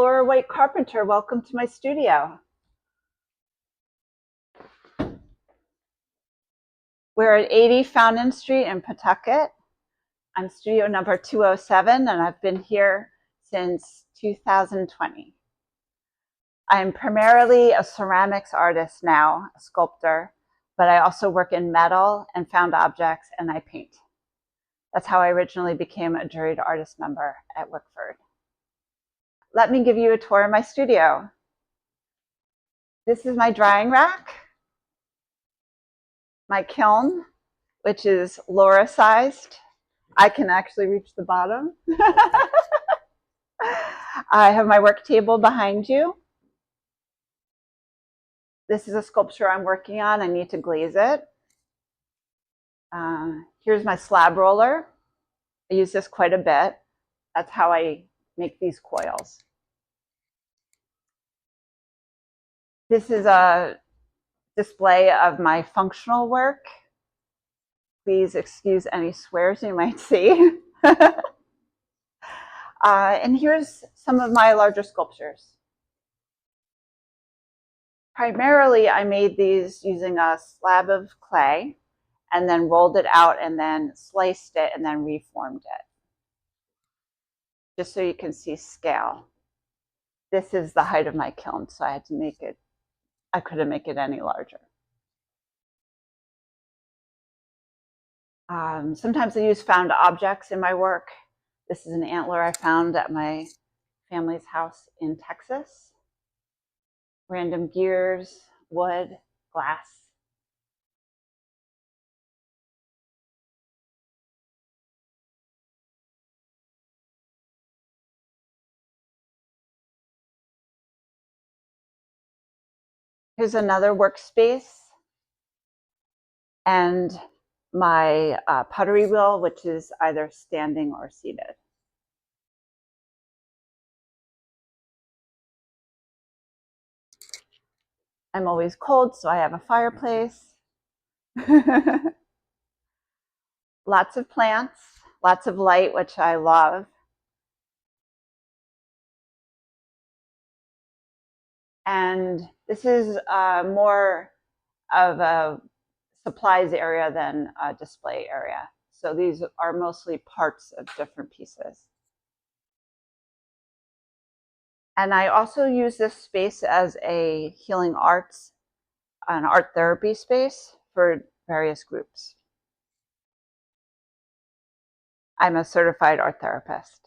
Laura White Carpenter. Welcome to my studio. We're at 80 Fountain Street in Pawtucket. I'm studio number 207, and I've been here since 2020. I'm primarily a ceramics artist now, a sculptor, but I also work in metal and found objects, and I paint. That's how I originally became a Juried artist member at Wickford. Let me give you a tour of my studio. This is my drying rack, my kiln, which is Laura sized. I can actually reach the bottom. I have my work table behind you. This is a sculpture I'm working on. I need to glaze it. Here's my slab roller. I use this quite a bit. That's how I make these coils. This is a display of my functional work. Please excuse any swears you might see. And here's some of my larger sculptures. Primarily, I made these using a slab of clay and then rolled it out and then sliced it and then reformed it. Just so you can see scale. This is the height of my kiln, so I had to make it, I couldn't make it any larger. Sometimes I use found objects in my work. This is an antler I found at my family's house in Texas. Random gears, wood, glass. Here's another workspace and my pottery wheel, which is either standing or seated. I'm always cold, so I have a fireplace. Lots of plants, lots of light, which I love. And this is more of a supplies area than a display area. So these are mostly parts of different pieces. And I also use this space as a healing arts, an art therapy space for various groups. I'm a certified art therapist.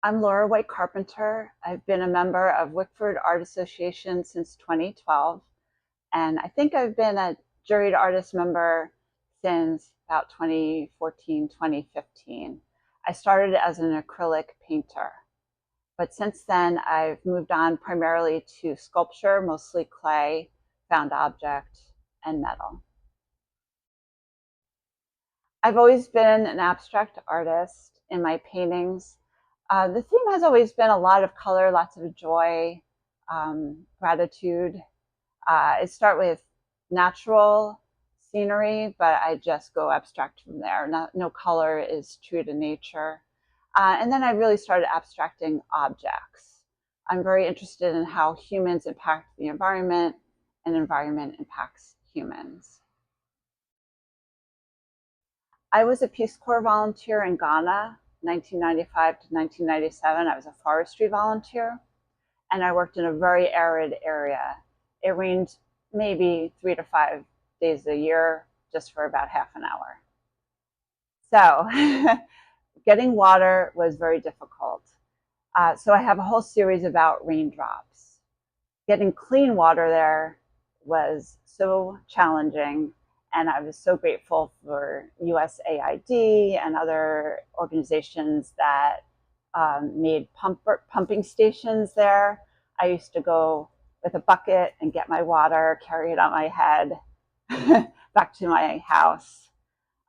I'm Laura White Carpenter. I've been a member of Wickford Art Association since 2012. And I think I've been a Juried artist member since about 2014, 2015. I started as an acrylic painter. But since then, I've moved on primarily to sculpture, mostly clay, found object, and metal. I've always been an abstract artist in my paintings. The theme has always been a lot of color, lots of joy, gratitude. I start with natural scenery, but I just go abstract from there. No color is true to nature. And then I really started abstracting objects. I'm very interested in how humans impact the environment and environment impacts humans. I was a Peace Corps volunteer in Ghana, 1995 to 1997. I was a forestry volunteer, and I worked in a very arid area. It rained maybe 3 to 5 days a year, just for about half an hour. So getting water was very difficult. So I have a whole series about raindrops. Getting clean water there was so challenging, and I was so grateful for USAID and other organizations that made pumping stations there. I used to go with a bucket and get my water, carry it on my head back to my house.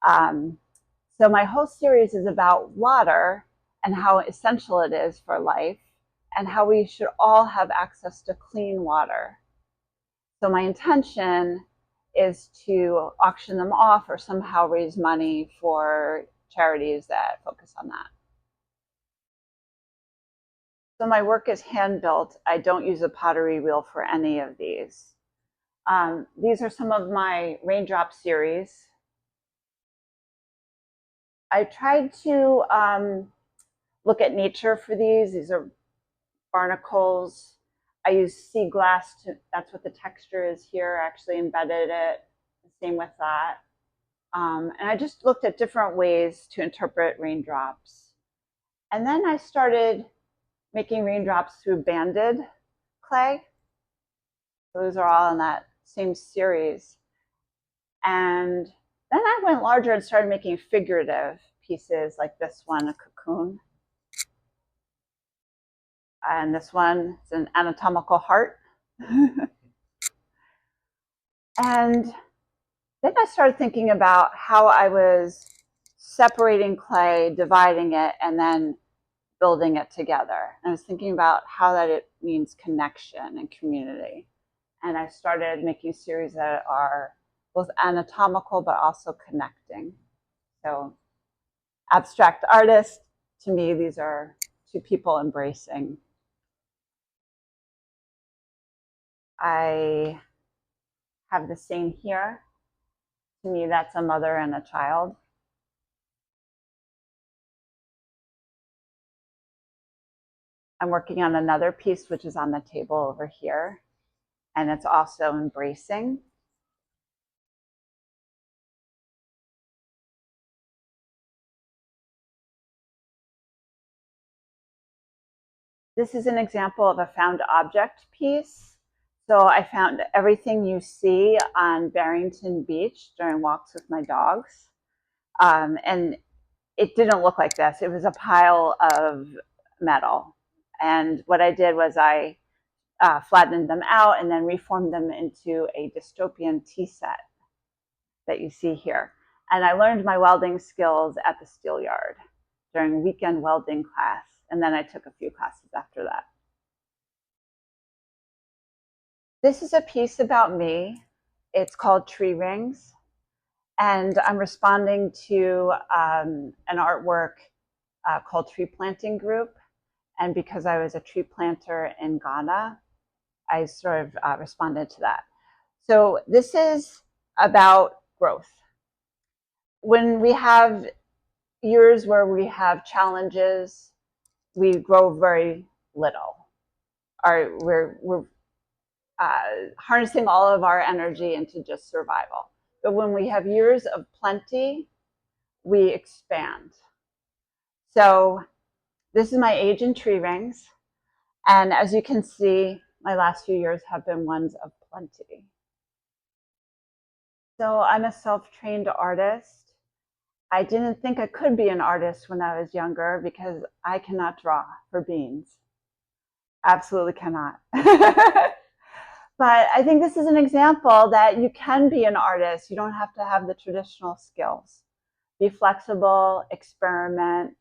So my whole series is about water and how essential it is for life and how we should all have access to clean water. So my intention is to auction them off or somehow raise money for charities that focus on that. So my work is hand-built. I don't use a pottery wheel for any of these. These are some of my raindrop series. I tried to look at nature for these. These are barnacles. I use sea glass to, that's what the texture is here. I actually embedded it. Same with that. And I just looked at different ways to interpret raindrops. And then I started making raindrops through banded clay. Those are all in that same series. And then I went larger and started making figurative pieces like this one, a cocoon. And this one is an anatomical heart. And then I started thinking about how I was separating clay, dividing it, and then building it together. And I was thinking about how that it means connection and community. And I started making series that are both anatomical but also connecting. So abstract artist, to me, these are two people embracing. I have the same here. To me, that's a mother and a child. I'm working on another piece, which is on the table over here, and it's also embracing. This is an example of a found object piece. So I found everything you see on Barrington Beach during walks with my dogs. And it didn't look like this. It was a pile of metal. And what I did was I flattened them out and then reformed them into a dystopian tea set that you see here. And I learned my welding skills at the steel yard during weekend welding class. And then I took a few classes after that. This is a piece about me. It's called Tree Rings. And I'm responding to an artwork called Tree Planting Group. And because I was a tree planter in Ghana, I sort of responded to that. So this is about growth. When we have years where we have challenges, we grow very little. We're harnessing all of our energy into just survival. But when we have years of plenty, we expand. So this is my age in tree rings. And as you can see, my last few years have been ones of plenty. So I'm a self-trained artist. I didn't think I could be an artist when I was younger because I cannot draw for beans. Absolutely cannot. But I think this is an example that you can be an artist. You don't have to have the traditional skills. Be flexible, experiment,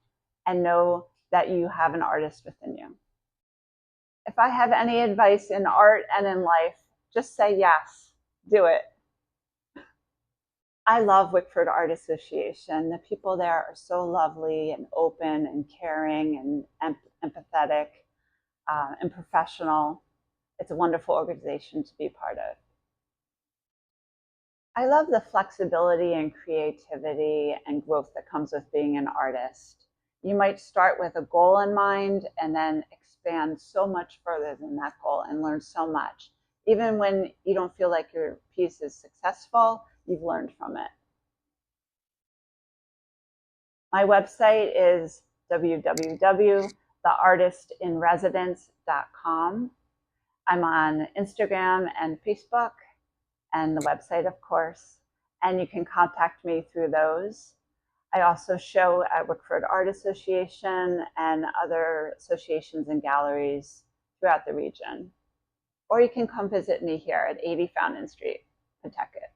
and know that you have an artist within you. If I have any advice in art and in life, just say yes, do it. I love Wickford Art Association. The people there are so lovely and open and caring and empathetic and professional. It's a wonderful organization to be part of. I love the flexibility and creativity and growth that comes with being an artist. You might start with a goal in mind and then expand so much further than that goal and learn so much. Even when you don't feel like your piece is successful, you've learned from it. My website is www.theartistinresidence.com. I'm on Instagram and Facebook, and the website, of course, and you can contact me through those. I also show at Wickford Art Association and other associations and galleries throughout the region. Or you can come visit me here at 80 Fountain Street, Pawtucket.